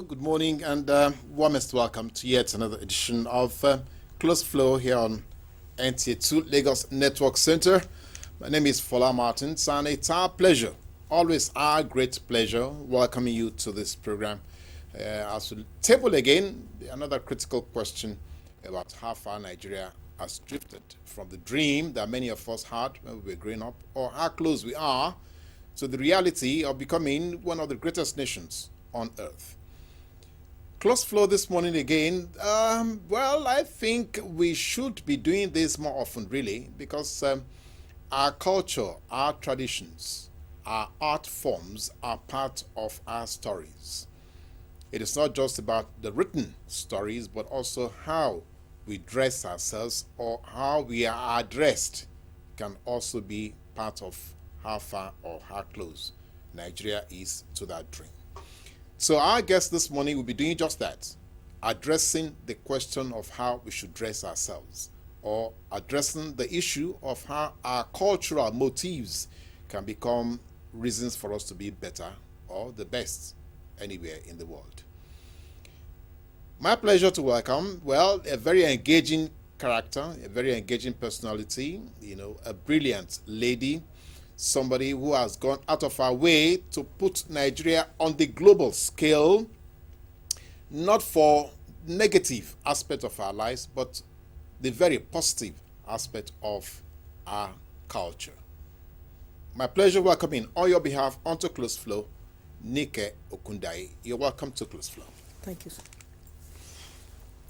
good morning, and warmest welcome to yet another edition of Closeflow here on NTA2 Lagos Network Center. My name is Fola Martins, and it's our pleasure, always our great pleasure, welcoming you to this program. As we table again another critical question about how far Nigeria has drifted from the dream that many of us had when we were growing up, or how close we are to the reality of becoming one of the greatest nations on earth. Closeflow this morning again. Well, I think we should be doing this more often, really, because our culture, our traditions, our art forms are part of our stories. It is not just about the written stories, but also how we dress ourselves or how we are dressed can also be part of how far or how close Nigeria is to that dream. So our guest this morning will be doing just that, addressing the question of how we should dress ourselves, or addressing the issue of how our cultural motifs can become reasons for us to be better or the best anywhere in the world. My pleasure to welcome, well, a very engaging character, a very engaging personality, a brilliant lady, somebody who has gone out of her way to put Nigeria on the global scale, not for negative aspect of our lives, but the very positive aspect of our culture. My pleasure welcoming on your behalf onto Closeflow, Nike Okundai. You're welcome to Closeflow. Thank you, sir.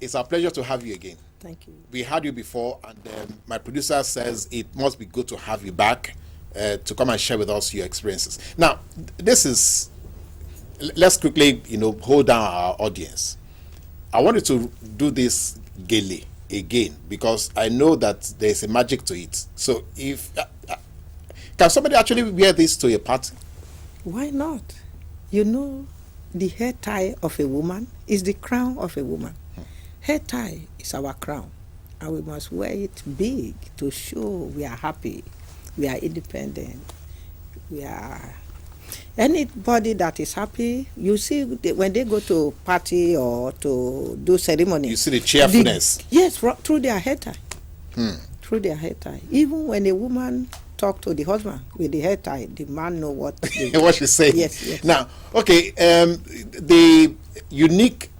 It's our pleasure to have you again. Thank you. We had you before, and my producer says it must be good to have you back to come and share with us your experiences. Now, let's quickly, hold down our audience. I wanted to do this gaily again because I know that there's a magic to it. So if, can somebody actually wear this to a party? Why not? The hair tie of a woman is the crown of a woman. Hair tie is our crown, and we must wear it big to show we are happy, we are independent, we are... Anybody that is happy, you see when they go to party or to do ceremony. You see the cheerfulness. Yes, through their hair tie. Through their hair tie. Even when a woman talk to the husband with the hair tie, the man know what what she's saying. Yes. Now, okay, the unique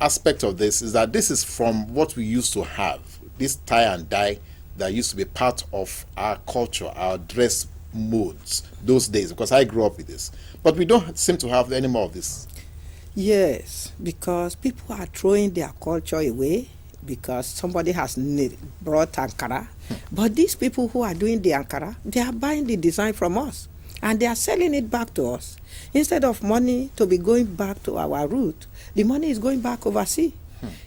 aspect of this is that this is from what we used to have. This tie and dye that used to be part of our culture, our dress modes those days, because I grew up with this. But we don't seem to have any more of this. Yes, because people are throwing their culture away because somebody has brought Ankara. But these people who are doing the Ankara, they are buying the design from us and they are selling it back to us. Instead of money to be going back to our root, the money is going back overseas.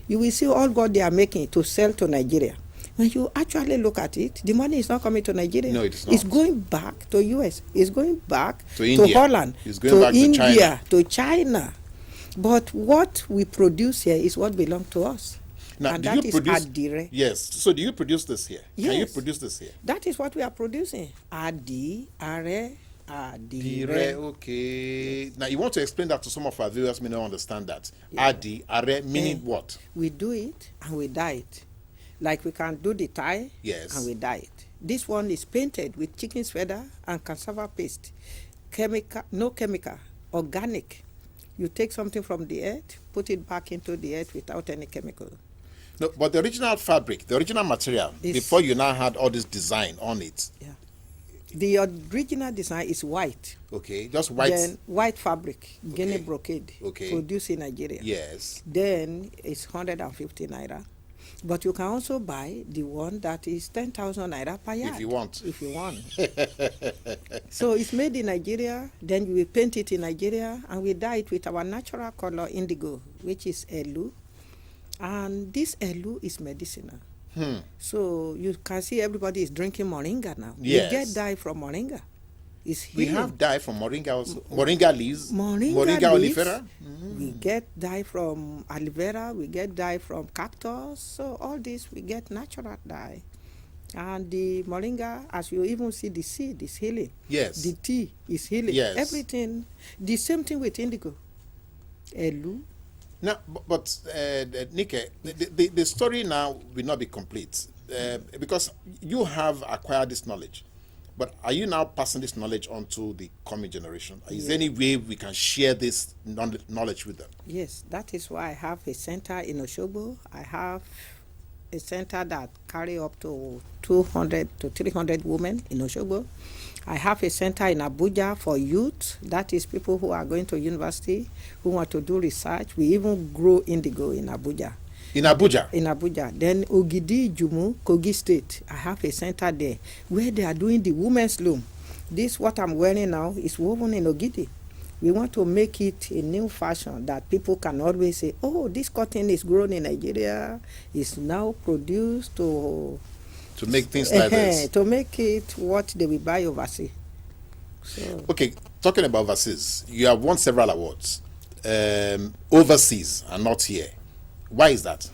You will see all what they are making to sell to Nigeria. When you actually look at it, the money is not coming to Nigeria. No, it is not. It's going back to US. It's going back to India. Holland, it's going back India, to China. But what we produce here is what belongs to us. Now, and that is adire. Yes. So do you produce this here? Yes. Can you produce this here? That is what we are producing. Adire. Okay. Now you want to explain that to some of our viewers may not understand that. Yeah. Are meaning what? We do it and we dye it. Like we can do the tie, yes, and we dye it. This one is painted with chicken's feather and cassava paste. No chemical, organic. You take something from the earth, put it back into the earth without any chemical. No, but the original fabric, the original material, before you now had all this design on it. Yeah. The original design is white. Okay, just white. Then white fabric, okay. Guinea brocade, okay. produced in Nigeria. Yes. Then it's 150 naira. But you can also buy the one that is 10,000 naira per yard. If you want. If you want. So it's made in Nigeria, then we paint it in Nigeria, and we dye it with our natural color indigo, which is elu. And this elu is medicinal. So you can see everybody is drinking moringa now. Yes. We get dye from moringa. We have dye from moringa also. Moringa leaves. Moringa leaves. Oleifera. We get dye from aloe vera. We get dye from cactus. So all this we get natural dye. And the moringa, as you even see, the seed is healing. Yes. The tea is healing. Yes. Everything. The same thing with indigo. Elu, Now, Nike, the story now will not be complete because you have acquired this knowledge. But are you now passing this knowledge on to the coming generation? Is there any way we can share this knowledge with them? Yes, that is why I have a center in Osogbo. I have a center that carry up to 200 to 300 women in Osogbo. I have a center in Abuja for youth. That is people who are going to university, who want to do research. We even grow indigo in Abuja. In Abuja? In Abuja. Then Ogidi, Jumu, Kogi State. I have a center there where they are doing the women's loom. This, what I'm wearing now, is woven in Ogidi. We want to make it a new fashion that people can always say, oh, this cotton is grown in Nigeria, is now produced to make things like this. To make it what they will buy overseas. So. Okay, talking about overseas, you have won several awards overseas and not here. Why is that?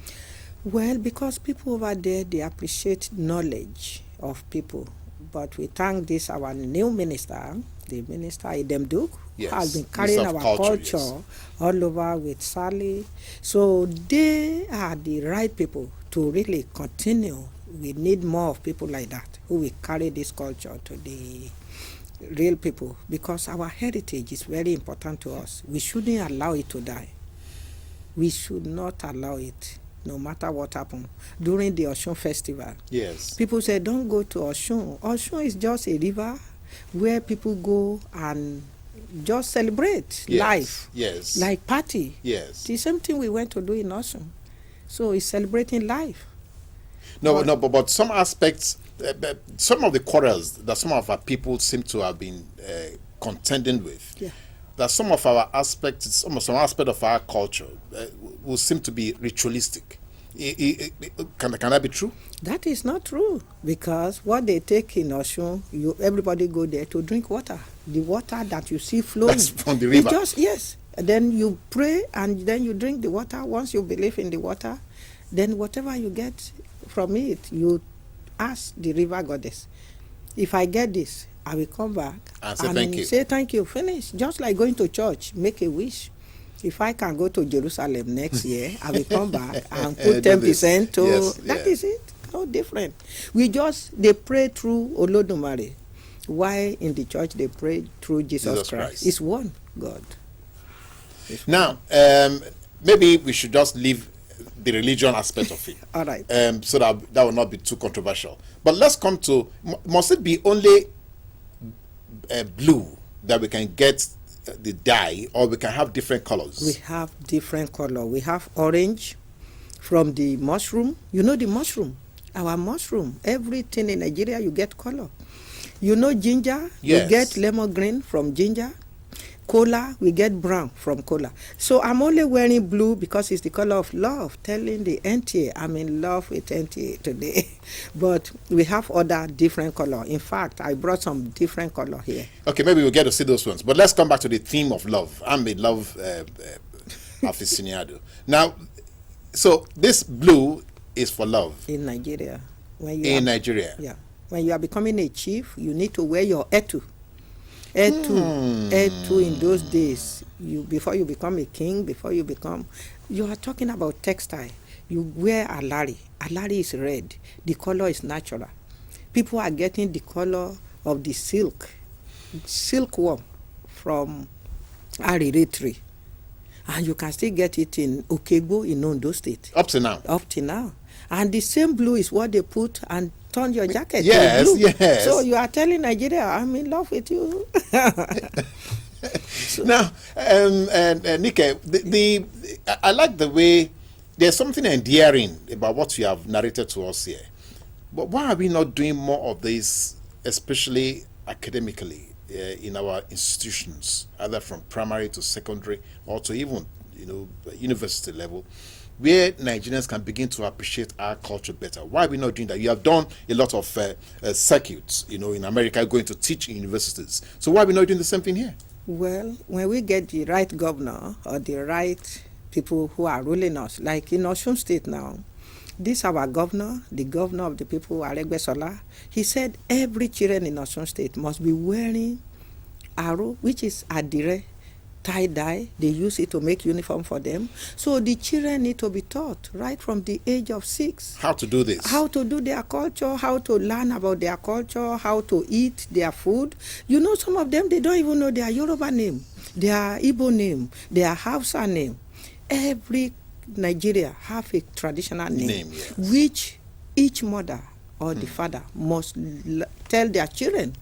Well, because people over there, they appreciate knowledge of people. But we thank this, our new minister, the minister Idem Duke, yes, who has been carrying our culture yes. all over with Sally. So they are the right people to really continue. We need more of people like that who will carry this culture to the real people, because our heritage is very important to us. We shouldn't allow it to die. We should not allow it, no matter what happens. During the Osun festival, yes, people say, don't go to Osun. Osun is just a river where people go and just celebrate yes. life. Yes. Like party. Yes. The same thing we went to do in Osun. So it's celebrating life. But some aspects, some of the quarrels that some of our people seem to have been contending with, yeah. that some of our aspects, some aspect of our culture will seem to be ritualistic. Can that be true? That is not true, because what they take in Osun, everybody go there to drink water. The water that you see flowing. That's from the river. Yes. Then you pray and then you drink the water. Once you believe in the water, then whatever you get from it, you ask the river goddess, if I get this, I will come back and say thank you. Say thank you. Finish. Just like going to church, make a wish. If I can go to Jerusalem next year, I will come back and put 10% to. Yes, that is it. No different. They pray through Olodumare. Why in the church they pray through Jesus Christ? It's one God. Now, maybe we should just leave the religion aspect of it. All right. So that will not be too controversial. But let's come to, must it be only blue that we can get the dye, or we can have different colors? We have different color. We have orange from the mushroom. You know the mushroom? Our mushroom. Everything in Nigeria, you get color. You know ginger? Yes. You get lemon green from ginger. Cola, we get brown from cola. So I'm only wearing blue because it's the color of love, telling the NTA I'm in love with NTA today. But we have other different color. In fact, I brought some different color here. Okay, maybe we'll get to see those ones. But let's come back to the theme of love. I'm a love aficionado. Now, so this blue is for love. In Nigeria. Nigeria. Yeah. When you are becoming a chief, you need to wear your etu. Etu in those days, before you become a king, you are talking about textile. You wear alari. Alari is red. The color is natural. People are getting the color of the silkworm from ariri tree. And you can still get it in Okegbo in Ondo State. Up to now. And the same blue is what they put and turn your jacket yes, to blue. Yes. So you are telling Nigeria, I'm in love with you. Now, Nike, I like the way there's something endearing about what you have narrated to us here. But why are we not doing more of this, especially academically, in our institutions, either from primary to secondary or to even, university level, where Nigerians can begin to appreciate our culture better? Why are we not doing that? You have done a lot of circuits, in America, going to teach in universities. So why are we not doing the same thing here? Well, when we get the right governor or the right people who are ruling us, like in Osun State now, this our governor, the governor of the people, Aregbesola, he said every children in Osun State must be wearing aro, which is adire, tie-dye. They use it to make uniform for them. So the children need to be taught right from the age of 6. How to do this? How to do their culture, how to learn about their culture, how to eat their food. You know, some of them, they don't even know their Yoruba name, their Igbo name, their Hausa name. Every Nigeria have a traditional name Yes. which each mother or the father must tell their children.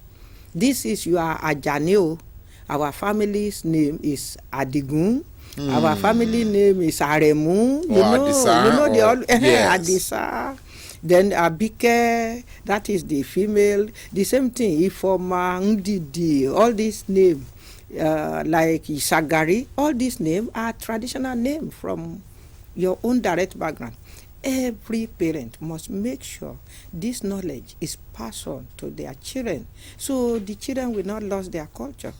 This is your Ajaneo. Our family's name is Adigun. Our family name is Aremu. You know, Adisa, they all yes. Adisa. Then Abike, that is the female. The same thing, Ifoma, Ndidi, all these names, like Isagari, all these names are traditional names from your own direct background. Every parent must make sure this knowledge is passed on to their children, so the children will not lose their culture.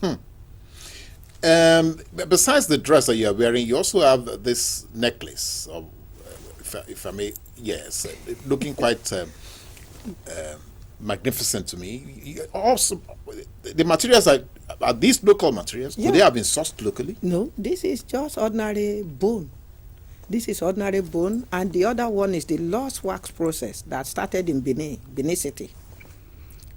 Besides the dress that you are wearing, you also have this necklace, or, if I may, yes, looking quite magnificent to me. Also, the materials are these local materials? Yeah. Could they have been sourced locally? No, this is just ordinary bone. This is ordinary bone, and the other one is the lost wax process that started in Benin City.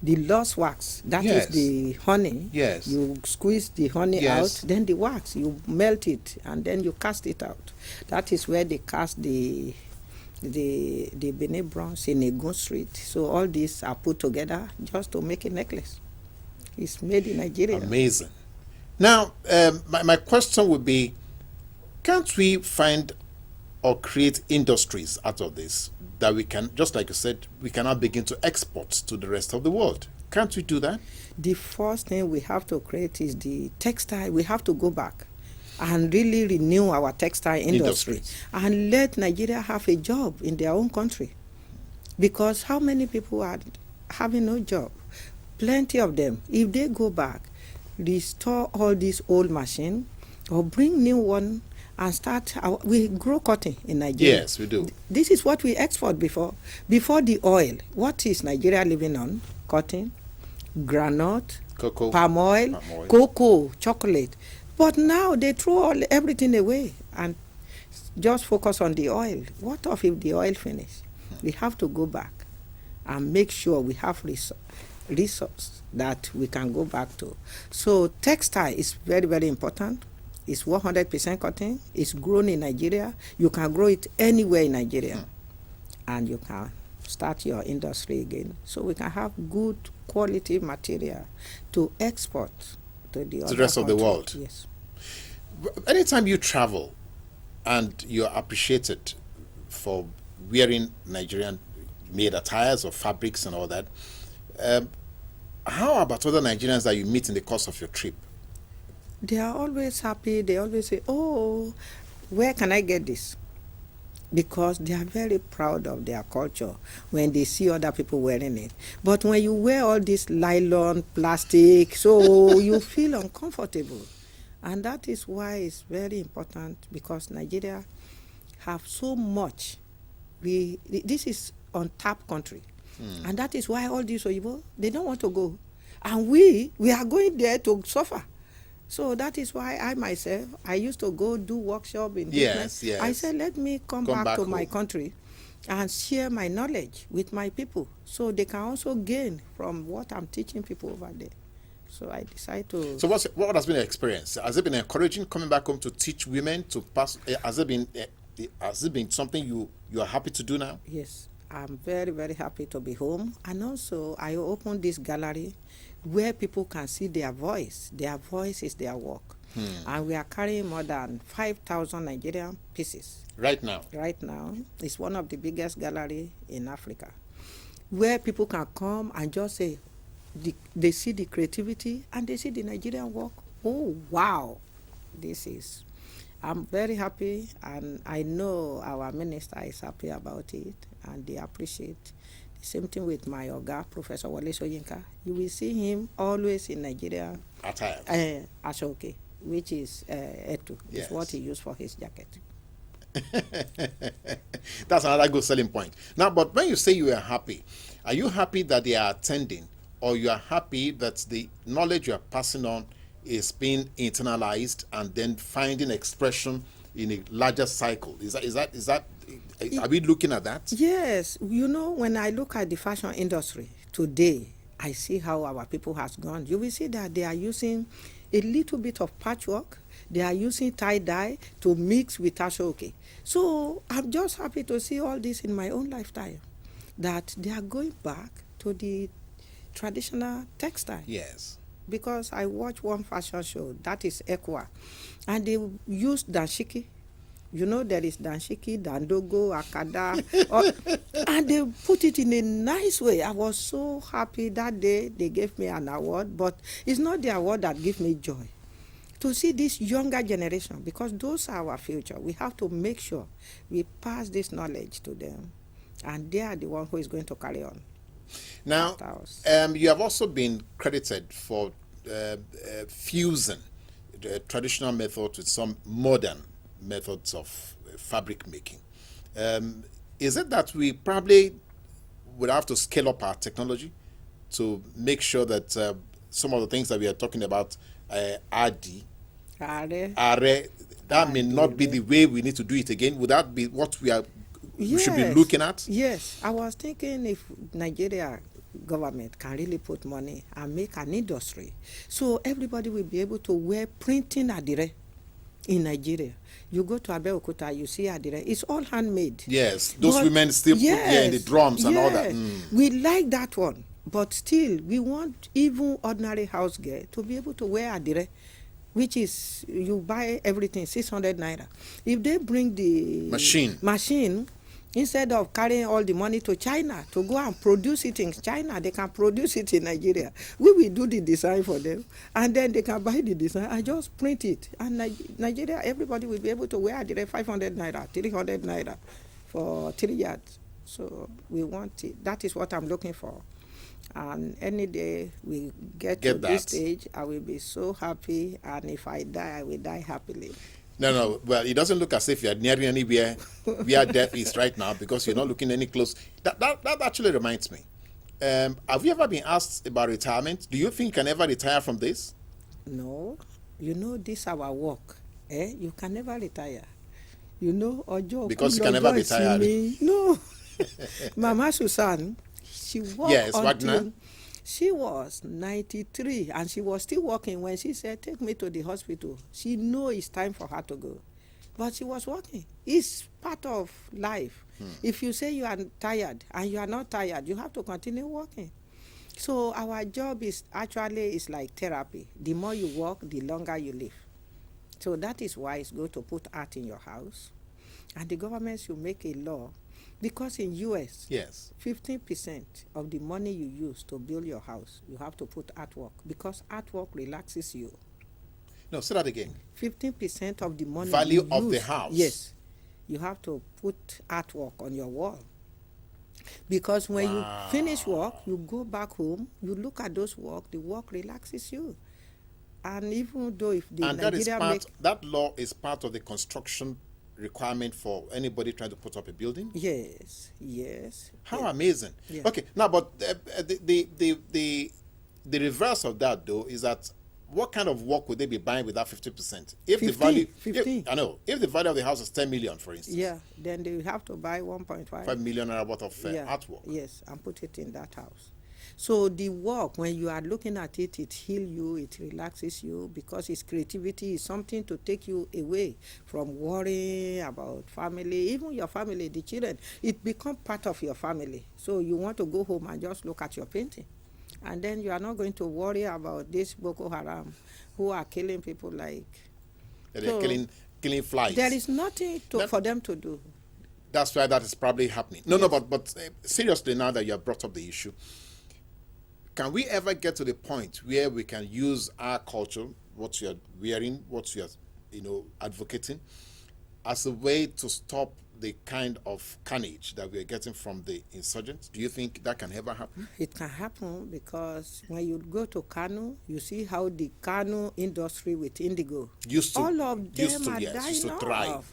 The lost wax, that Yes. is the honey. Yes. You squeeze the honey Yes. out, then the wax, you melt it, and then you cast it out. That is where they cast the Benin bronze in Egun Street. So all these are put together just to make a necklace. It's made in Nigeria. Amazing. Now, my question would be, can't we find or create industries out of this that we can, just like you said, we can now begin to export to the rest of the world? Can't we do that? The first thing we have to create is the textile. We have to go back and really renew our textile industry and let Nigeria have a job in their own country. Because how many people are having no job? Plenty of them. If they go back, restore all these old machines or bring new one and start, we grow cotton in Nigeria. Yes, we do. This is what we export before. Before the oil, what is Nigeria living on? Cotton, granite, Cocoa, palm oil, cocoa, chocolate. But now they throw everything away and just focus on the oil. What of if the oil finish? We have to go back and make sure we have resource that we can go back to. So textile is very, very important. It's 100% cotton. It's grown in Nigeria. You can grow it anywhere in Nigeria. And you can start your industry again. So we can have good quality material to export to the rest of the world. Yes. Anytime you travel and you're appreciated for wearing Nigerian made attires or fabrics and all that, how about other Nigerians that you meet in the course of your trip? They are always happy. They always say, oh, where can I get this? Because they are very proud of their culture when they see other people wearing it. But when you wear all this nylon, plastic, so you feel uncomfortable. And that is why it's very important, because Nigeria have so much. This is untapped country. And that is why all these Oyibo, they don't want to go. And we are going there to suffer. So that is why I myself, I used to go do workshop in business. Yes. I said, let me come back to my home. country and share my knowledge with my people so they can also gain from what I'm teaching people over there. So I decided to... So what has been the experience? Has it been encouraging coming back home to teach women to pass? Has it been something you are happy to do now? Yes, I'm very, very happy to be home. And also I opened this gallery where people can see their voice. Their voice is their work. And we are carrying more than 5,000 Nigerian pieces. Right now? Right now. It's one of the biggest galleries in Africa, where people can come and just say, they see the creativity and they see the Nigerian work. Oh, wow. I'm very happy, and I know our minister is happy about it, and they appreciate. The same thing with my Oga, Professor Wale Soyinka. You will see him always in Nigeria. Attire. Ashoke, which is Etu. Yes. It's what he used for his jacket. That's another good selling point. Now, but when you say you are happy you happy that they are attending, or you are happy that the knowledge you are passing on is being internalized and then finding expression in a larger cycle. Is that are we looking at that? Yes, you know, when I look at the fashion industry today, I see how our people has gone. You will see that they are using a little bit of patchwork. They are using tie-dye to mix with ashoke. So I'm just happy to see all this in my own lifetime, that they are going back to the traditional textile. Yes. Because I watched one fashion show, that is Ekwa, and they used danshiki. You know, there is danshiki, dandogo, akada, and they put it in a nice way. I was so happy that day they gave me an award, but it's not the award that gives me joy. To see this younger generation, because those are our future. We have to make sure we pass this knowledge to them, and they are the one who is going to carry on. Now, you have also been credited for fusing the traditional method with some modern methods of fabric making. Is it that we probably would have to scale up our technology to make sure that some of the things that we are talking about are that may not be the way we need to do it again? Would that be what we should be looking at? Yes, I was thinking if Nigeria government can really put money and make an industry, so everybody will be able to wear printing adire in Nigeria. You go to Abeokuta, you see adire. It's all handmade. Yes, those women still put there in the drums and all that. We like that one, but still, we want even ordinary house girl to be able to wear adire, which is, you buy everything 600 naira. If they bring the machine, instead of carrying all the money to China to go and produce it in China, they can produce it in Nigeria. We will do the design for them, and then they can buy the design and just print it. And Nigeria, everybody will be able to wear the 500 naira, 300 naira for 3 yards. So we want it. That is what I'm looking for. And any day we get to this stage, I will be so happy. And if I die, I will die happily. No. Well, it doesn't look as if you're nearing anywhere where death is right now, because you're not looking any close. That actually reminds me. Have you ever been asked about retirement? Do you think you can ever retire from this? No. You know, this is our work. You can never retire. You know, Ojo. Because you can never retire. No. Mama Susan, she worked until she was 93, and she was still working when she said, take me to the hospital. She know it's time for her to go. But she was working. It's part of life. If you say you are tired and you are not tired, you have to continue working. So our job is like therapy. The more you work, the longer you live. So that is why it's good to put art in your house. And the government should make a law. Because in US, 15% of the money you use to build your house, you have to put artwork, because artwork relaxes you. No, say that again. 15% of the money value of the house. Yes, you have to put artwork on your wall. Because when you finish work, you go back home, you look at those work, the work relaxes you. And even though if the that law is part of the construction requirement for anybody trying to put up a building? Yes. How amazing. Yeah. Okay, now, but the reverse of that, though, is that what kind of work would they be buying with that 50%? If the value, if the value of the house is 10 million, for instance. Yeah, then they have to buy 1.5. 5 million worth of artwork. Yes, and put it in that house. So the work, when you are looking at it, it heals you, it relaxes you, because its creativity is something to take you away from worrying about family, even your family, the children. It becomes part of your family. So you want to go home and just look at your painting. And then you are not going to worry about this Boko Haram, who are killing people like... They're killing flies. There is nothing for them to do. That's why that is probably happening. No, but seriously, now that you have brought up the issue, can we ever get to the point where we can use our culture, what you're wearing, what you're, advocating, as a way to stop the kind of carnage that we're getting from the insurgents? Do you think that can ever happen? It can happen, because when you go to Kano, you see how the Kano industry with indigo, all of them are dying off.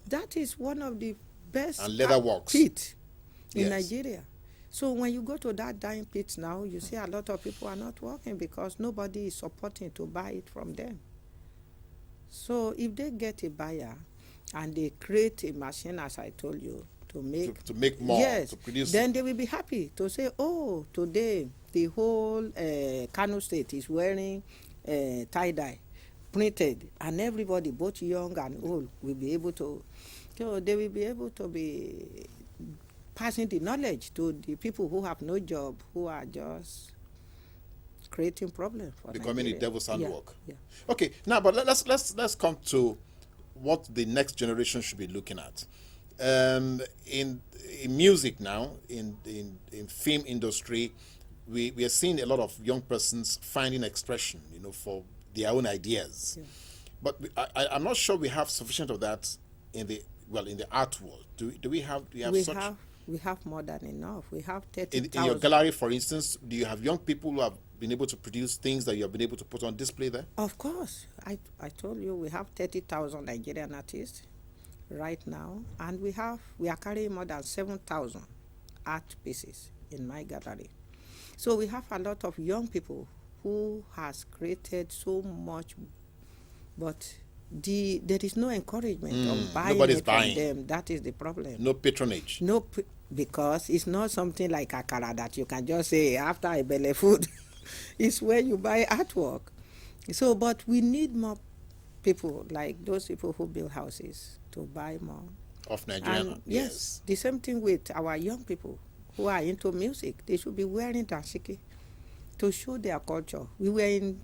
That is one of the best and leather works in Nigeria. So when you go to that dying pit now, you see a lot of people are not working because nobody is supporting to buy it from them. So if they get a buyer and they create a machine, as I told you, to make more, yes, to produce, then they will be happy to say, oh, today the whole Kano State is wearing tie-dye printed, and everybody, both young and old, will be able to, so they will be able to be passing the knowledge to the people who have no job, who are just creating problems for becoming Nigeria. the devil's handwork. Yeah. Okay, now but let's come to what the next generation should be looking at. In music now, in film industry, we are seeing a lot of young persons finding expression, for their own ideas. Yeah. But I'm not sure we have sufficient of that in the art world. Do we have such? We have more than enough. We have 30,000. In your gallery, for instance, do you have young people who have been able to produce things that you have been able to put on display there? Of course. I told you we have 30,000 Nigerian artists right now, and we are carrying more than 7,000 art pieces in my gallery. So we have a lot of young people who has created so much, but there is no encouragement of buying Nobody's it buying. from them. That is the problem. No patronage. Because it's not something like akara that you can just say after I belly food. It's where you buy artwork. So, but we need more people like those people who build houses to buy more. Of Nigerian. And yes, the same thing with our young people who are into music. They should be wearing dashiki to show their culture. We were in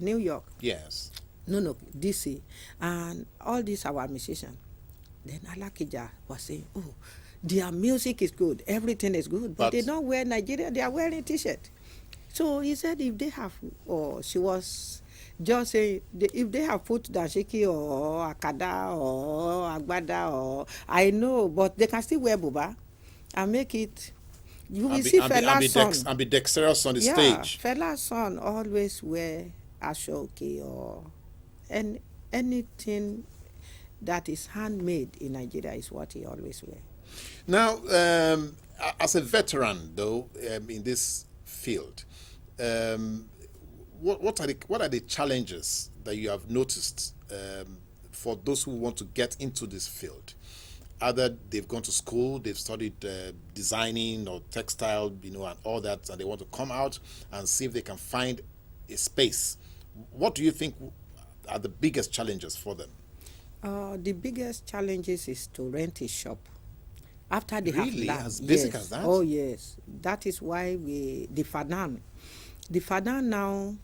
New York. Yes. No, DC. And all these our musicians. Then Alakija was saying, oh, their music is good, everything is good, but they don't wear Nigeria, they are wearing t-shirt. So he said if they have, or she was just saying, if they have put dashiki or akada or agbada or, I know, but they can still wear buba and make it, you will see Fela's son. And be dexterous on the stage. Fela's son always wear ashoke or anything that is handmade in Nigeria is what he always wear. Now, as a veteran, though, in this field, what are the challenges that you have noticed for those who want to get into this field? Either they've gone to school, they've studied designing or textile, and all that, and they want to come out and see if they can find a space. What do you think are the biggest challenges for them? The biggest challenges is to rent a shop. After they really? have As basic as that? Oh yes, that is why the Fadan now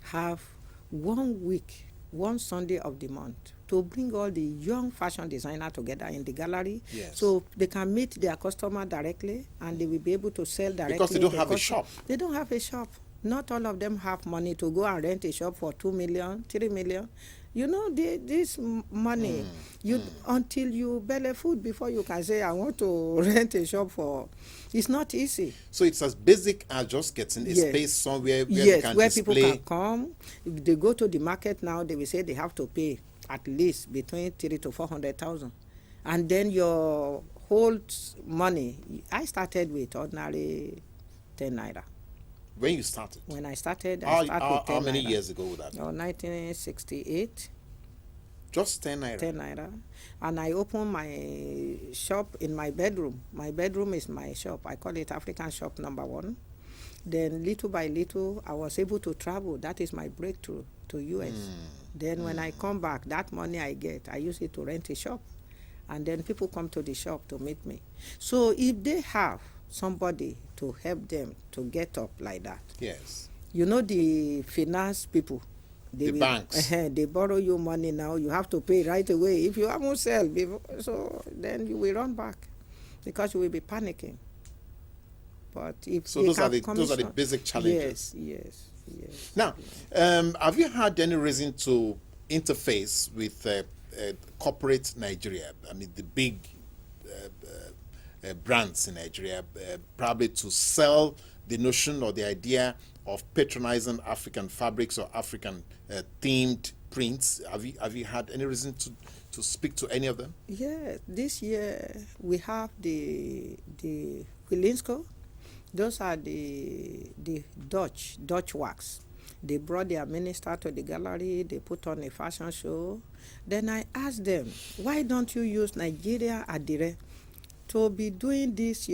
have 1 week, one Sunday of the month to bring all the young fashion designer together in the gallery. Yes. So they can meet their customer directly and they will be able to sell directly. Because they don't have a shop. They don't have a shop. Not all of them have money to go and rent a shop for 2 million, 3 million. This money, until you belly food before you can say, I want to rent a shop for, it's not easy. So it's as basic as just getting a space somewhere where they can where display. people can come. If they go to the market now, they will say they have to pay at least between 300,000 to 400,000. And then your whole money, I started with ordinary 10 naira. When you started? When I started, How with 10 many naira. years ago was that? 1968. Just 10 naira? 10 naira. And I opened my shop in my bedroom. My bedroom is my shop. I call it African Shop #1. Then little by little, I was able to travel. That is my breakthrough to US. Then when I come back, that money I get, I use it to rent a shop. And then people come to the shop to meet me. So if they have somebody to help them to get up like that. Yes. The finance people. The banks. They borrow you money now. You have to pay right away. If you haven't sell, so then you will run back because you will be panicking. But if so those are the basic challenges. Yes. Now, have you had any reason to interface with corporate Nigeria? I mean, the big brands in Nigeria, probably to sell the notion or the idea of patronizing African fabrics or African themed prints. Have you had any reason to speak to any of them? Yeah, this year we have the Wilinsko. Those are the Dutch wax. They brought their minister to the gallery. They put on a fashion show. Then I asked them, why don't you use Nigeria Adire to be doing this?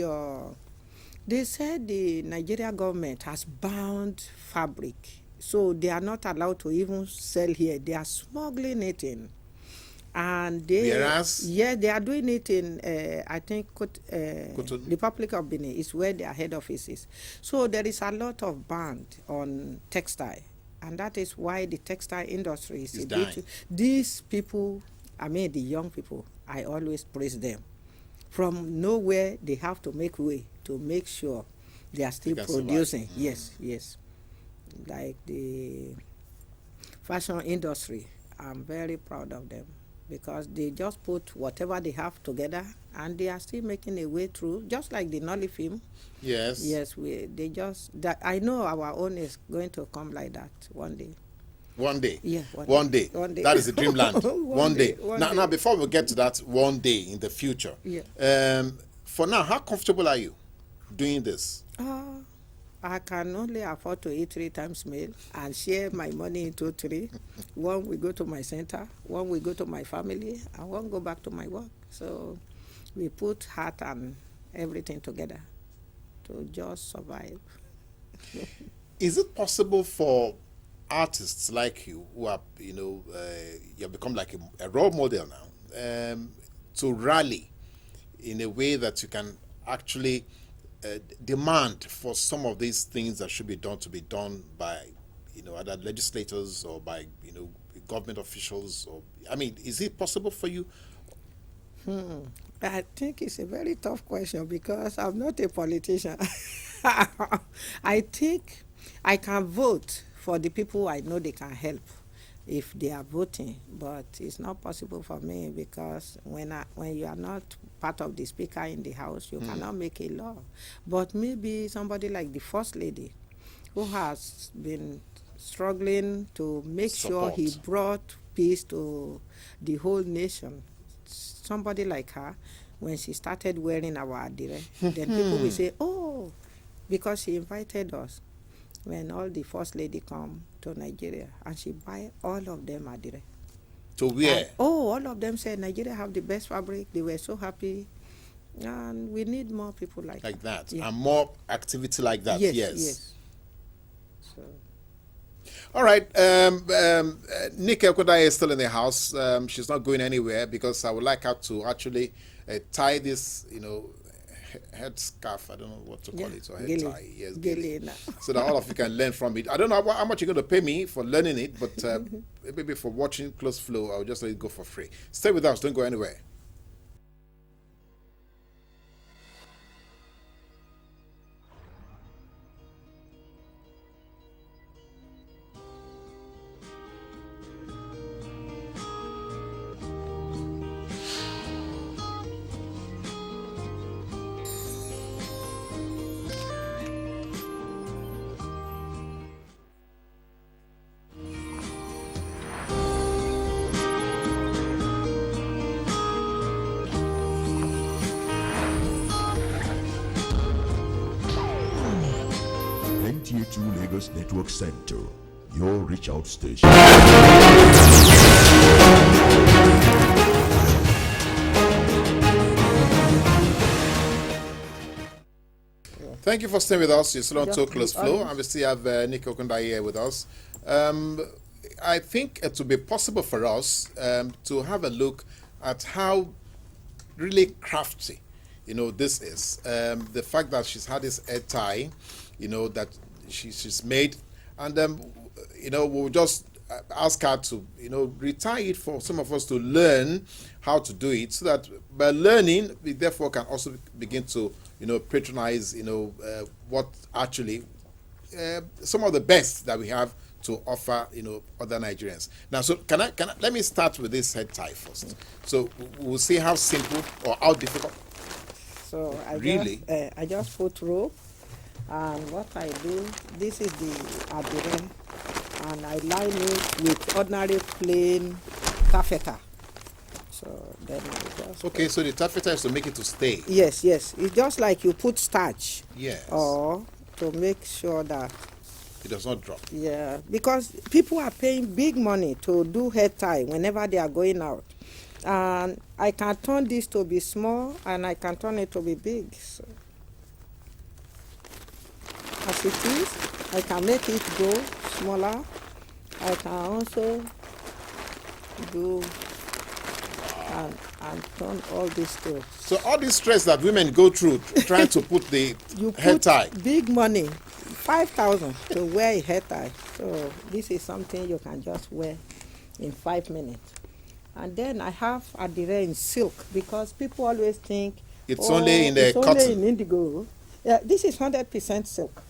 They said the Nigeria government has banned fabric, so they are not allowed to even sell here. They are smuggling it in. And they, Whereas, yeah, they are doing it in, I think, Republic of Benin is where their head office is. So there is a lot of ban on textile, and that is why the textile industry is dying. These people, I mean, the young people, I always praise them. From nowhere, they have to make way to make sure they are still producing. Yes, yes. Like the fashion industry, I'm very proud of them, because they just put whatever they have together and they are still making a way through, just like the Nolly film. Yes. Yes, I know our own is going to come like that one day. One day. Yeah, one day. That is the dreamland. one day. Now, before we get to that one day in the future, for now, how comfortable are you doing this? I can only afford to eat 3 times meal and share my money into 3. One will go to my center, one will go to my family, and one go back to my work. So we put heart and everything together to just survive. Is it possible for artists like you, who are, you have become like a role model now, to rally in a way that you can actually demand for some of these things that should be done to be done by, other legislators or by, government officials? Or, I mean, is it possible for you? I think it's a very tough question, because I'm not a politician. I think I can vote for the people I know they can help if they are voting, but it's not possible for me, because when you are not part of the speaker in the house, you cannot make a law. But maybe somebody like the First Lady, who has been struggling to make sure he brought peace to the whole nation, somebody like her, when she started wearing our adire, then people will say, oh, because she invited us. When all the First Lady come to Nigeria, and she buy all of them adire. To wear? All of them said Nigeria have the best fabric. They were so happy. And we need more people like that. Yeah. And more activity like that. Yes. So. All right. Nika Okodaye is still in the house. She's not going anywhere, because I would like her to actually tie this, head scarf, I don't know what to call it, or head tie. Yes, gilly. So that all of you can learn from it. I don't know how much you're going to pay me for learning it, but maybe for watching Closeflow, I'll just let it go for free. Stay with us, don't go anywhere. Lagos Network Center, your reach out station. Thank you for staying with us. You're still on Closeflow, and we still have Nika Okodaye here with us. I think it would be possible for us to have a look at how really crafty, this is. The fact that she's had this head tie, that she's made, and we'll just ask her to retire it for some of us to learn how to do it, so that by learning we therefore can also begin to patronize what actually some of the best that we have to offer other Nigerians. Now, so can I let me start with this head tie first. So we'll see how simple or how difficult. So I just put rope. And what I do, this is the adire, and I line it with ordinary plain taffeta. So then you just Okay, so the taffeta is to make it to stay. yes. It's just like you put starch. Yes. Or to make sure that It does not drop. yeah, because people are paying big money to do hair tie whenever they are going out. And I can turn this to be small and I can turn it to be big. So as it is, I can make it go smaller. I can also do and turn all this to. So all this stress that women go through trying to put the You hair put tie. big money, 5,000 to wear a hair tie. So this is something you can just wear in 5 minutes. And then I have adire in silk because people always think It's only in the it's cotton. only in indigo. Yeah, this is 100% silk.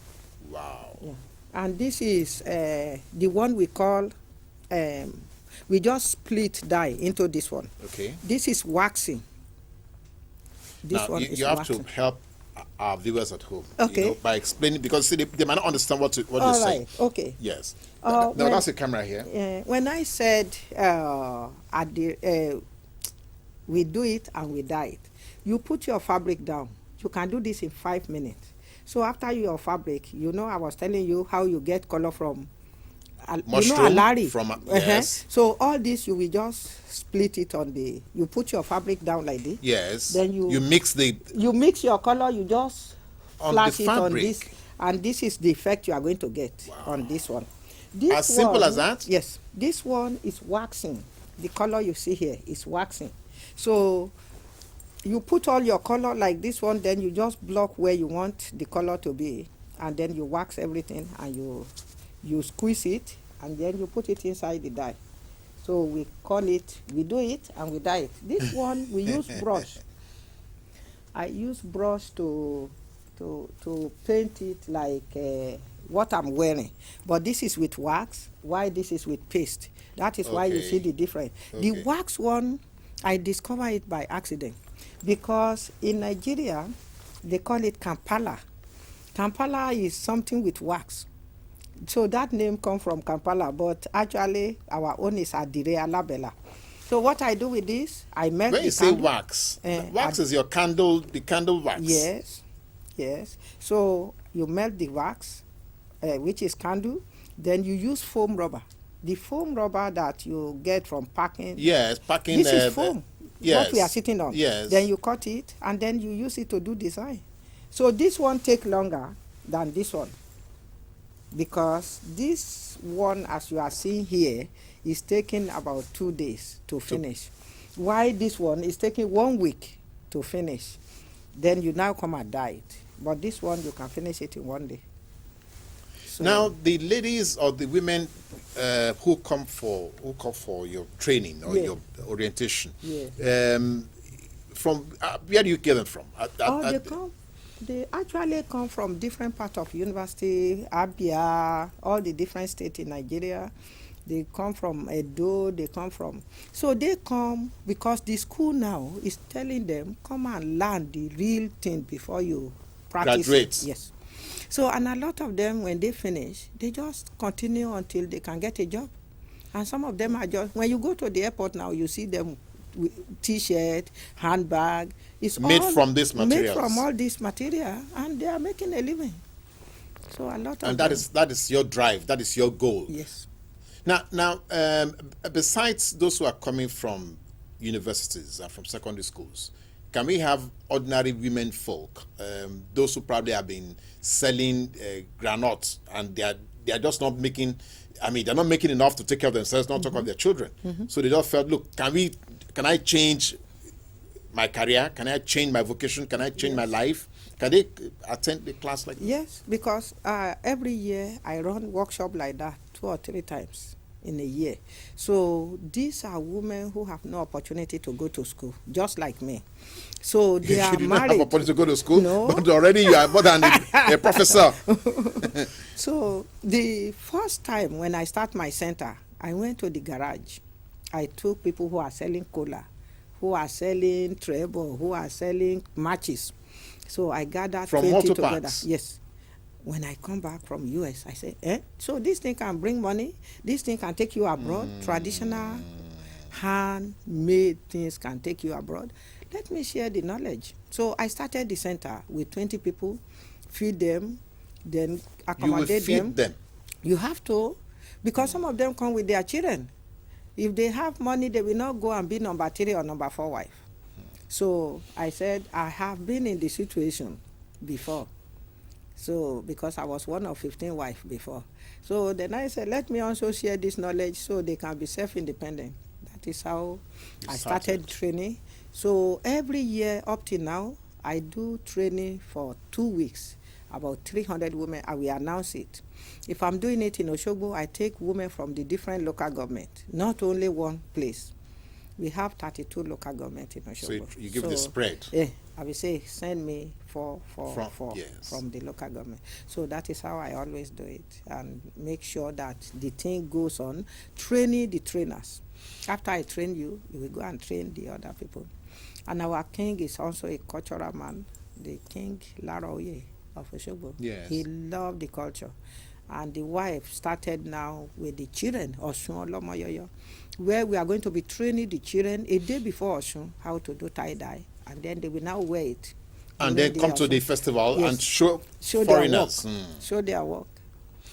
Wow. Yeah. And this is the one we call, we just split dye into this one. Okay. This is waxing. This Now, one you, is you have waxing. to help our viewers at home. Okay. By explaining, because see, they might not understand what you're All saying. right, okay. Yes. Uh, No, when- that's the camera here. When I said we do it and we dye it, you put your fabric down. You can do this in 5 minutes. So after your fabric, I was telling you how you get color from, Mushroom alari. from yes. So all this you will just split it on you put your fabric down like this. Yes. Then you mix the You mix your color, you just On flash the it on fabric. this, and this is the effect you are going to get on this one. This As simple as that? Yes. This one is waxing. The color you see here is waxing. So you put all your color like this one, then you just block where you want the color to be, and then you wax everything, and you squeeze it, and then you put it inside the dye. So we do it and we dye it. This one we use brush. I use brush to paint it like what I'm wearing. But this is with wax, while this is with paste. That is why you Okay. see the difference. Okay. The wax one, I discovered it by accident. Because in Nigeria, they call it Kampala. Kampala is something with wax. So that name comes from Kampala, but actually our own is Adire Alabella. So what I do with this, I melt when the you say candle. wax, wax is your candle, the candle wax. Yes. So you melt the wax, which is candle, then you use foam rubber. The foam rubber that you get from packing. Yes, packing. This is foam. Yes. What we are sitting on. Yes. Then you cut it and then you use it to do design. So this one take longer than this one, because this one, as you are seeing here, is taking about 2 days to finish. Why this one is taking 1 week to finish. Then you now come and dye it. But this one you can finish it in 1 day. So Now the ladies or the women who come for your training or Yeah. your orientation, Yeah. from where do you get them from? They actually come from different parts of university, Abia, all the different states in Nigeria. They come from Edo, so they come because the school now is telling them, come and learn the real thing before you practice. Graduate. Yes. So, and a lot of them, when they finish, they just continue until they can get a job. And some of them are just, when you go to the airport now, you see them with T-shirt, handbag. It's Made all from these Made materials. from all this material, and they are making a living. So a lot of And them. that is your drive. That is your goal. Yes. Now, besides those who are coming from universities and from secondary schools, can we have ordinary women folk, those who probably have been selling granuts and they are just not making, they're not making enough to take care of themselves, not talk of their children. So they just felt, look, can I change my career? Can I change my vocation? Can I change my life? Can they attend the class like that? Yes, because every year I run workshop like that 2 or 3 times in a year. So these are women who have no opportunity to go to school, just like me. So they are You did not married. have opportunity to go to school, No. but already you are more than a professor. So the first time when I start my center, I went to the garage. I took people who are selling cola, who are selling treble, who are selling matches. So I gathered From 20 auto together. parts? Yes. When I come back from US, I say, so this thing can bring money, this thing can take you abroad, traditional handmade things can take you abroad. Let me share the knowledge. So I started the center with 20 people, feed them, then accommodate You will feed them. You have to, because some of them come with their children. If they have money, they will not go and be number 3 or number 4 wife. So I said, I have been in the situation before. So, because I was one of 15 wives before. So then I said, let me also share this knowledge so they can be self-independent. That is how I started training. So every year up till now, I do training for 2 weeks. About 300 women, I will announce it. If I'm doing it in Oshogbo, I take women from the different local government, not only one place. We have 32 local government in Oshogbo. So you give the spread. Yeah, I will say, send me four Yes. from the local government. So that is how I always do it, and make sure that the thing goes on, training the trainers. After I train you, you will go and train the other people. And our king is also a cultural man, the King Laroye of Oshogbo. Yes. He loved the culture. And the wife started now with the children, Osun Olomoyoyo, where we are going to be training the children a day before Osun how to do tie-dye. And then they will now wear it. And then come to the festival and show foreigners. Their work. Show their work.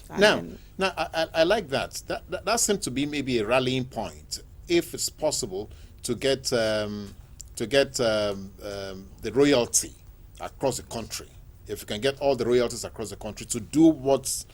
And now I like that. That seems to be maybe a rallying point, if it's possible, to get the royalty across the country. If you can get all the royalties across the country to do what's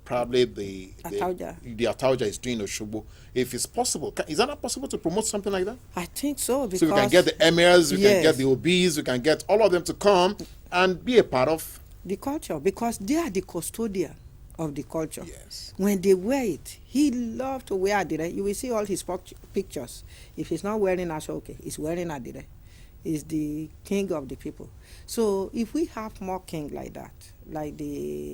probably the Atauja is doing in Oshogbo, if it's possible, is that not possible to promote something like that? I think so, because so we can get the emirs, we can get the OBs, we can get all of them to come and be a part of the culture, because they are the custodian of the culture. Yes. When they wear it, he loved to wear adire. You will see all his pictures. If he's not wearing ashoke, he's wearing adire. He's the king of the people. So if we have more king like that, like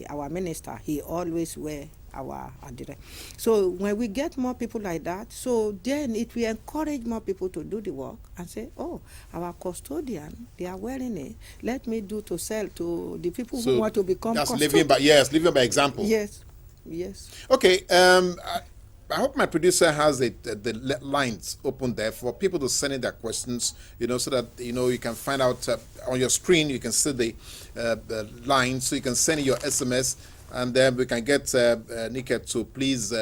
our minister, he always wear our adire. So when we get more people like that, so then it will encourage more people to do the work and say, oh, our custodian, they are wearing it. Let me do to sell to the people who want to become custodian. Living by example. Yes. Okay. I hope my producer has the lines open there for people to send in their questions, so that, you can find out on your screen, you can see the line, so you can send in your SMS, and then we can get Nika to please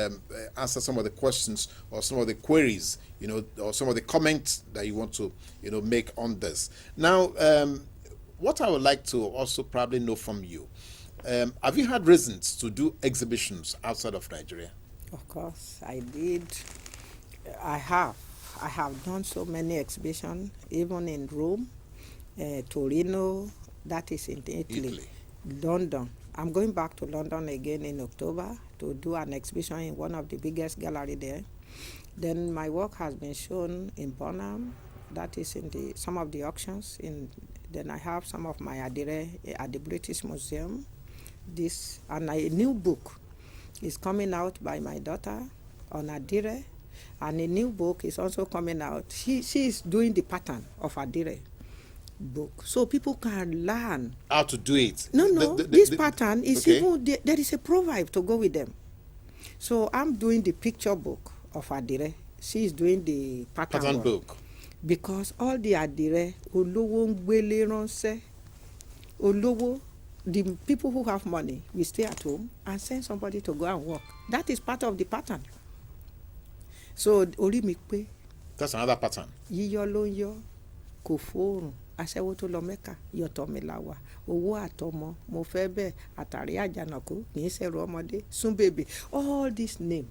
answer some of the questions or some of the queries, or some of the comments that you want to, make on this. Now, what I would like to also probably know from you, have you had reasons to do exhibitions outside of Nigeria? Of course, I did. I have done so many exhibitions, even in Rome, Torino, that is in Italy, London. I'm going back to London again in October to do an exhibition in one of the biggest galleries there. Then my work has been shown in Bonham, that is in some of the auctions. Then I have some of my adire at the British Museum. And a new book is coming out by my daughter on adire, and a new book is also coming out. She is doing the pattern of adire book, so people can learn how to do it. This pattern is even there is a proverb to go with them. So I'm doing the picture book of adire. She is doing the pattern book, because all the adire olowo ngbele ranse olowo. The people who have money will stay at home and send somebody to go and work. That is part of the pattern. So orí mi pé. That's another pattern. Yíyọ ló ń yọ, kò fóòrùn, aṣẹ́wó tó lọ Mẹ́kà, yọ̀tọ̀ mi là wà, owó àtọmọ, mo fẹ́ bẹ́ẹ̀, àtàrí àjànàkú, kì í ṣẹ̀rù ọmọdé, súnbèbè. All this name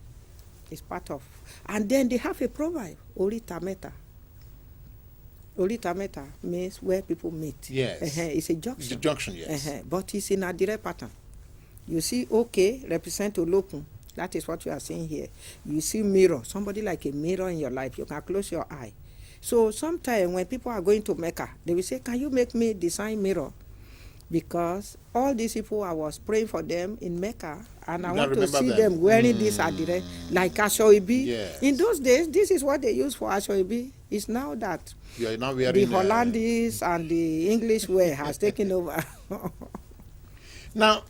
is part of. And then they have a proverb, oríta mẹ́ta. Oríta mẹ́ta means where people meet. Yes. It's a junction. It's a junction, yes. But it's in a direct pattern. You see, okay, represent Olokun. That is what you are seeing here. You see mirror, somebody like a mirror in your life. You can close your eye. So sometimes when people are going to Mecca, they will say, can you make me design mirror? Because all these people, I was praying for them in Mecca, and I want to see them wearing this adire, like Ashoibi. Yes. In those days, this is what they used for Ashoibi. It's now that you are now wearing the Hollandese and the English wear has taken over. Now,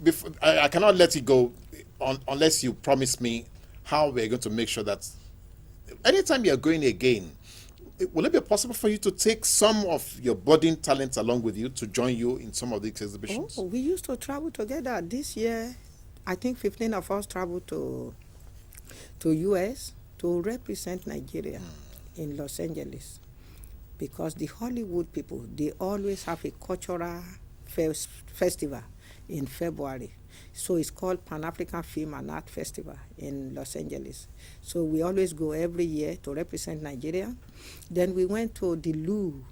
before, I cannot let you go unless you promise me how we're going to make sure that anytime you're going again, will it be possible for you to take some of your budding talents along with you to join you in some of these exhibitions? Oh, we used to travel together. This year, I think 15 of us traveled to US to represent Nigeria in Los Angeles, because the Hollywood people, they always have a cultural festival in February. So it's called Pan-African Film and Art Festival in Los Angeles. So we always go every year to represent Nigeria. Then we went to the Louvre.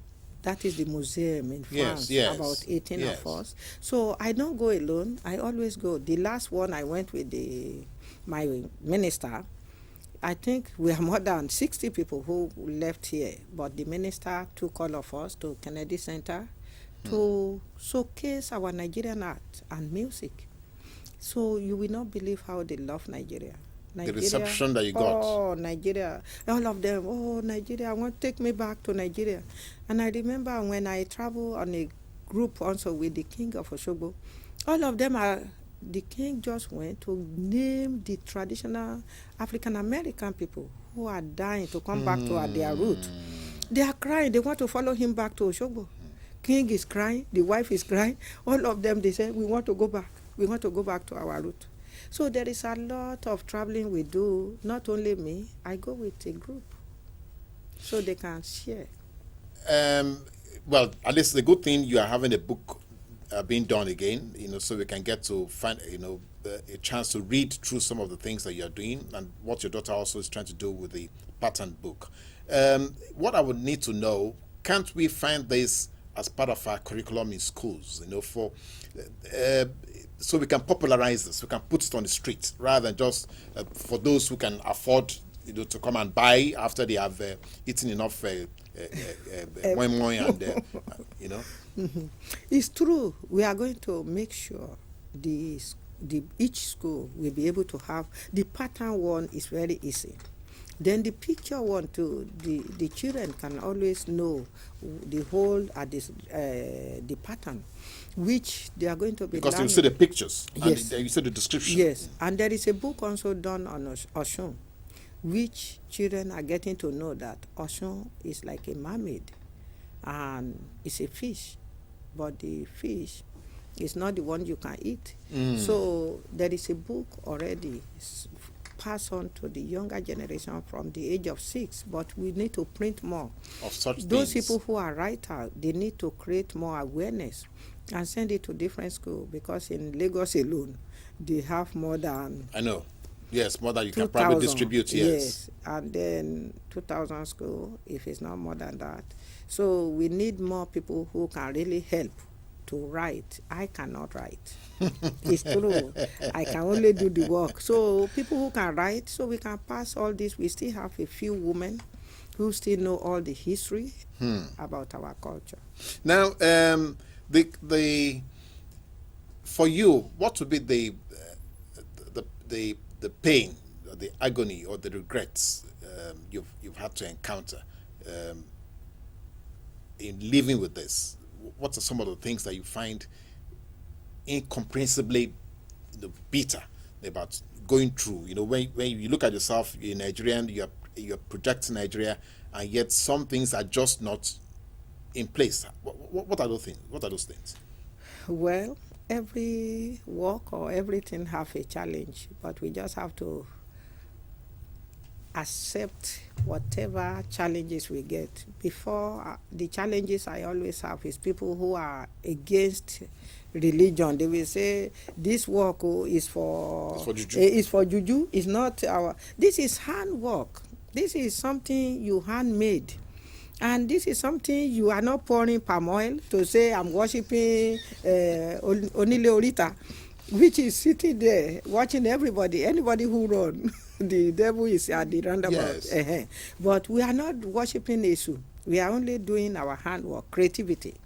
That is the museum in France, about 18 of us. So I don't go alone. I always go. The last one I went with my minister. I think we are more than 60 people who left here, but the minister took all of us to Kennedy Center to showcase our Nigerian art and music. So you will not believe how they love Nigeria. The reception that you got. Oh, Nigeria. All of them, oh, Nigeria, I want to take me back to Nigeria. And I remember when I traveled on a group also with the King of Osogbo, all of them are, the king just went to name the traditional African-American people who are dying to come back to their root. They are crying. They want to follow him back to Osogbo. King is crying. The wife is crying. All of them, they say, we want to go back. We want to go back to our root. So there is a lot of traveling we do. Not only me, I go with a group so they can share. Well, at least the good thing, you are having a book being done again, so we can get to find, a chance to read through some of the things that you're doing and what your daughter also is trying to do with the pattern book. What I would need to know, can't we find this as part of our curriculum in schools, so we can popularize this, we can put it on the street rather than just for those who can afford, to come and buy after they have eaten enough and It's true. We are going to make sure each school will be able to have the pattern one is very easy. Then the picture one too, the children can always know the whole the pattern, which they are going to be because learning. you see the pictures, yes, and you see the description. Yes, and there is a book also done on Osun, which children are getting to know that Osun is like a mermaid, and it's a fish, but the fish is not the one you can eat. So there is a book already pass on to the younger generation from the age of 6, but we need to print more of such those things. People who are writers, they need to create more awareness and send it to different schools, because in Lagos alone they have more than, I know, yes, more than you can probably distribute. Yes, and then 2,000 schools if it's not more than that. So we need more people who can really help to write. I cannot write. It's true. I can only do the work. So people who can write, so we can pass all this. We still have a few women who still know all the history about our culture. Now, the for you, what would be the pain, or the agony, or the regrets you've had to encounter in living with this? What are some of the things that you find incomprehensibly bitter about going through? When you look at yourself, you're Nigerian, you're projecting Nigeria, and yet some things are just not in place. What are those things? What are those things? Well, every work or everything have a challenge, but we just have to accept whatever challenges we get. Before, the challenges I always have is people who are against religion. They will say this work is for juju. It's for juju. It's not our. This is handwork. This is something you handmade, and this is something you are not pouring palm oil to say I'm worshiping Onile Orita, which is sitting there watching everybody. Anybody who run. The devil is at the roundabout. Yes. But we are not worshiping Yesu. We are only doing our handwork, creativity.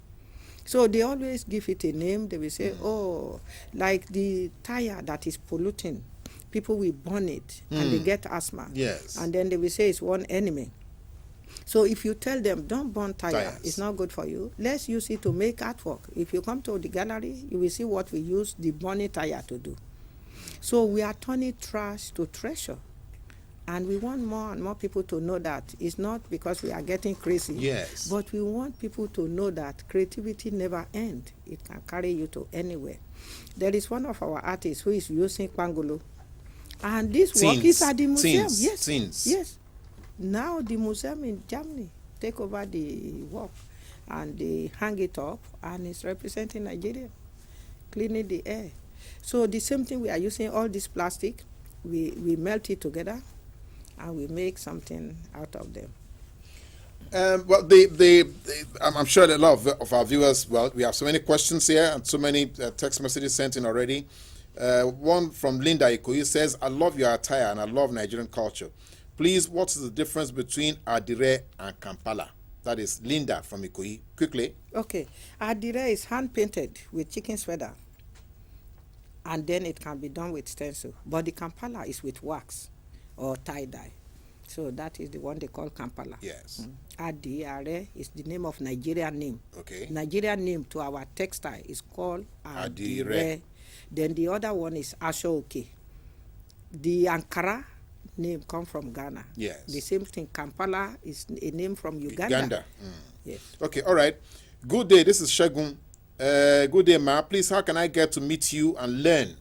So they always give it a name. They will say, oh, like the tire that is polluting, people will burn it and they get asthma. Yes. And then they will say it's one enemy. So if you tell them, don't burn tires, it's not good for you, let's use it to make artwork. If you come to the gallery, you will see what we use the burning tire to do. So we are turning trash to treasure. And we want more and more people to know that it's not because we are getting crazy. Yes. But we want people to know that creativity never ends. It can carry you to anywhere. There is one of our artists who is using Pangolo. And this work is at the museum. Yes. Now the museum in Germany take over the work and they hang it up and it's representing Nigeria, cleaning the air. So the same thing, we are using all this plastic, we melt it together and we make something out of them. Well, I'm sure that a lot of our viewers, well, we have so many questions here and so many text messages sent in already. One from Linda Ikoyi says, I love your attire and I love Nigerian culture. Please, what is the difference between Adire and Kampala? That is Linda from Ikoyi. Quickly. Okay. Adire is hand-painted with chicken feather. And then it can be done with stencil. But the Kampala is with wax or tie-dye. So that is the one they call Kampala. Yes. Adire is the name of Nigerian name. Okay. Nigerian name to our textile is called Adire. Then the other one is Ashoke. The Ankara name come from Ghana. Yes. The same thing, Kampala is a name from Uganda. Yes. Okay, all right. Good day, this is Shegun. Good day, ma. Please, how can I get to meet you and learn?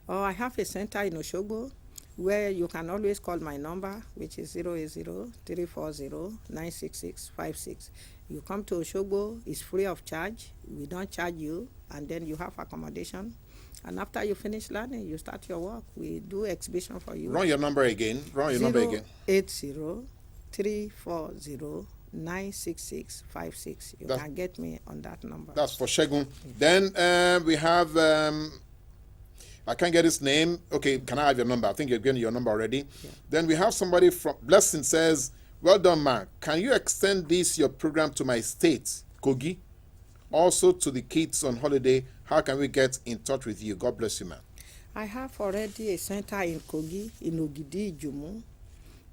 Oh, I have a center in Oshogbo where you can always call my number, which is 080-340-96656. You come to Oshogbo, it's free of charge. We don't charge you, and then you have accommodation. And after you finish learning, you start your work. We do exhibition for you. Run your number again. 080-340-96656. You can get me on that number. That's for Shegun. Then we have, I can't get his name. Okay, can I have your number? I think you've given your number already. Yeah. Then we have somebody from Blessing says, well done, man. Can you extend your program to my state, Kogi? Also to the kids on holiday. How can we get in touch with you? God bless you, man. I have already a center in Kogi, in Ogidi, Jumu,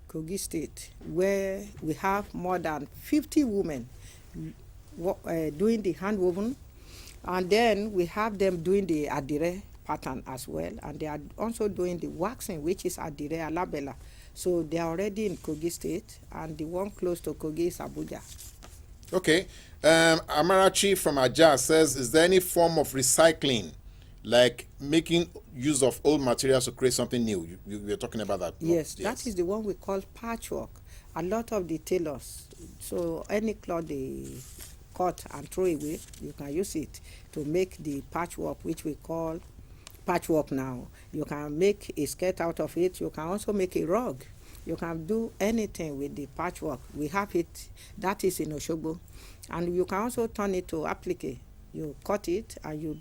Kogi State, where we have more than 50 women doing the handwoven. And then we have them doing the Adire pattern as well. And they are also doing the waxing, which is Adire Alabella. So they are already in Kogi State, and the one close to Kogi is Abuja. Okay. Amarachi from Aja says, is there any form of recycling, like making use of old materials to create something new? You were talking about that. Yes, that is the one we call patchwork. A lot of the tailors, so any cloth they cut and throw away, you can use it to make the patchwork, which we call patchwork now. You can make a skirt out of it. You can also make a rug. You can do anything with the patchwork. We have it, that is in Oshogbo. And you can also turn it to applique. You cut it and you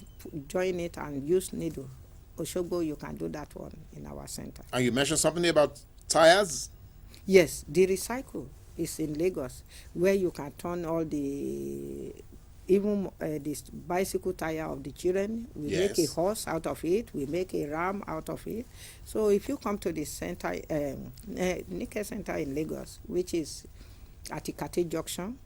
join it and use needle. Oshogbo, you can do that one in our center. And you mentioned something about tires? Yes, the recycle is in Lagos, where you can turn all the, even this bicycle tire of the children. We make a horse out of it. We make a ram out of it. So if you come to the center, Nickel Center in Lagos, which is at Ikate Junction,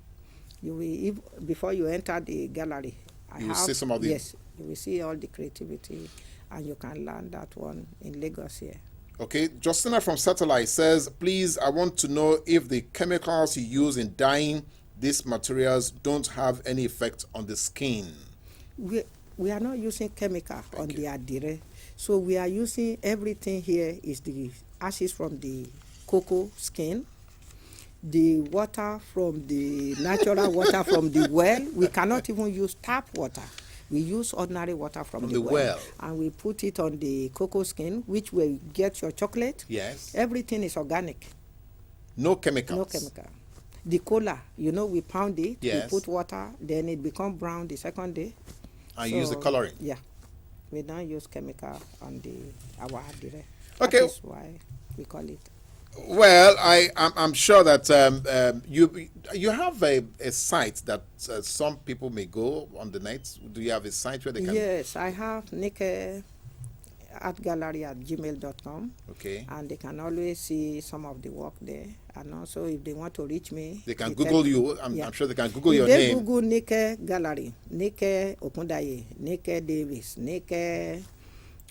you will, before you enter the gallery, you will see some of the... Yes, you will see all the creativity, and you can learn that one in Lagos here. Okay, Justina from Satellite says, please, I want to know if the chemicals you use in dyeing these materials don't have any effect on the skin. We are not using chemical on the Adire. So we are using everything here is the ashes from the cocoa skin, the water from the natural water from the well. We cannot even use tap water. We use ordinary water from the well. And we put it on the cocoa skin, which will get your chocolate. Yes. Everything is organic. No chemicals. No chemical. The cola, you know, we pound it, yes. We put water, then it becomes brown the second day. And use the coloring. Yeah. We don't use chemical on our Adire. Okay. That is why we call it. Well, I'm sure that you have a site that some people may go on the night. Do you have a site where they can? Yes, I have nike@gallery@gmail.com. Okay. And they can always see some of the work there. And also, if they want to reach me, they can Google you. I'm sure they can Google your name. They Google Nike Gallery, Nike Okundaye, Nike Davis, Nike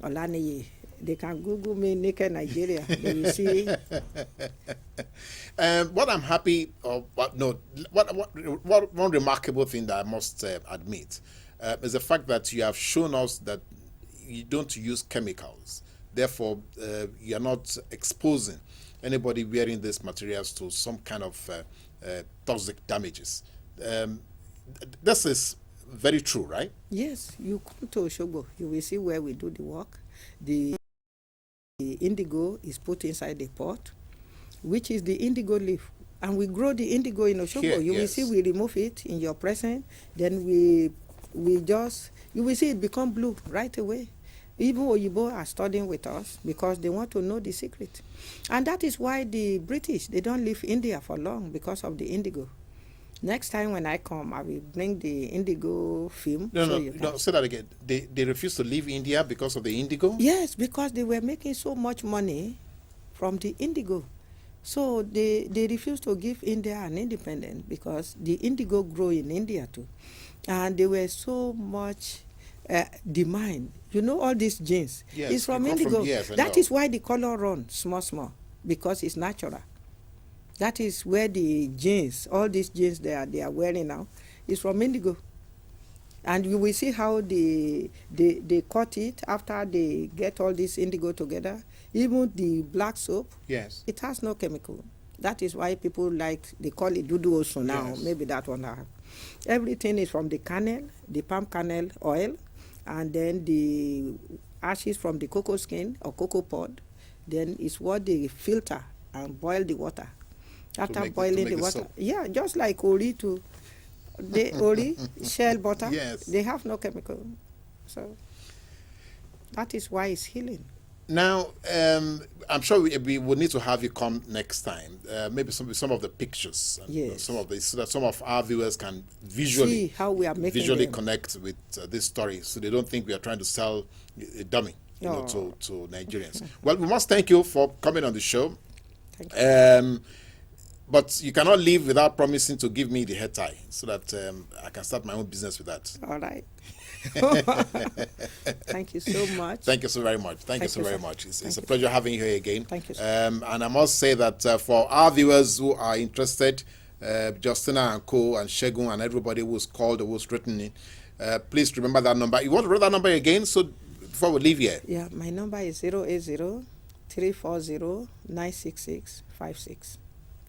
Olaniyi. They can Google me naked Nigeria. They will see. What I'm happy, or what no, what one remarkable thing that I must admit is the fact that you have shown us that you don't use chemicals. Therefore, you are not exposing anybody wearing these materials to some kind of toxic damages. This is very true, right? Yes, you come to Osogbo, you will see where we do the work. The indigo is put inside the pot, which is the indigo leaf. And we grow the indigo in Osogbo. Here, you will yes. see we remove it in your present. Then you will see it become blue right away. Even Oyibo are studying with us because they want to know the secret. And that is why the British, they don't leave India for long because of the indigo. Next time when I come, I will bring the indigo film. No, say that again. They refuse to leave India because of the indigo? Yes, because they were making so much money from the indigo. So they refused to give India an independence because the indigo grow in India too. And there were so much demand. You know all these genes. Yes, it's from they come indigo. from- yes, I That know. is why the color runs small, because it's natural. That is where the genes, all these genes they are wearing now, is from indigo. And you will see how they cut it after they get all this indigo together. Even the black soap, Yes. it has no chemical. That is why people they call it dudu also now. Yes. Maybe that one I have. Everything is from the kernel, the palm kernel oil, and then the ashes from the cocoa skin or cocoa pod. Then it's what they filter and boil the water. After make boiling the the water, soap. yeah, just like ori too. The ori, shell butter, Yes. they have no chemical. So that is why it's healing. Now, I'm sure we will need to have you come next time. Maybe some of the pictures, and Yes. some of the, so that some of our viewers can visually See how we are making them. connect with this story, so they don't think we are trying to sell a dummy, No. to Nigerians. Well, we must thank you for coming on the show. Thank you. But you cannot leave without promising to give me the head tie, so that I can start my own business with that. All right. Thank you so much. Thank you so very much. Thank you Thank so you, very sir. much. It's Thank a you, pleasure having you here again. Thank you, sir. And I must say that for our viewers who are interested, Justina and Co. and Shegun and everybody who's called or who's written in, please remember that number. You want to write that number again? So before we leave here. Yeah, my number is 080-340-96656.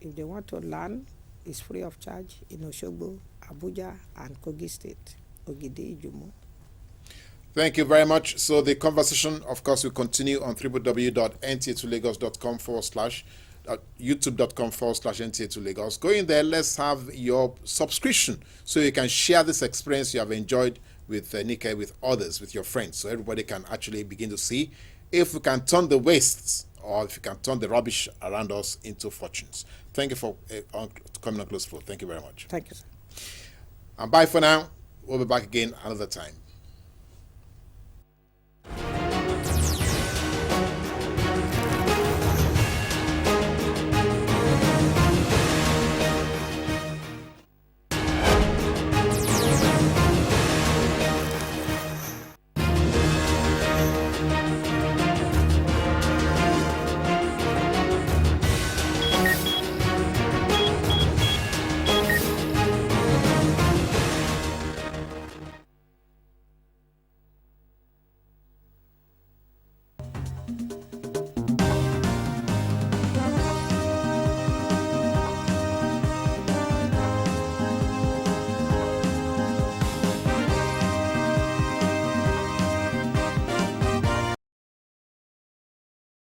If they want to learn, it's free of charge in Osogbo, Abuja, and Kogi State, Ogidi, Jumo. Thank you very much. So the conversation, of course, will continue on www.nta2lagos.com/ youtube.com/NTA2Lagos. Go in there, let's have your subscription so you can share this experience you have enjoyed with Nika, with others, with your friends, so everybody can actually begin to see if we can turn the wastes or if you can turn the rubbish around us into fortunes. Thank you for coming on Closeflow. Thank you very much. Thank you, sir. And bye for now. We'll be back again another time.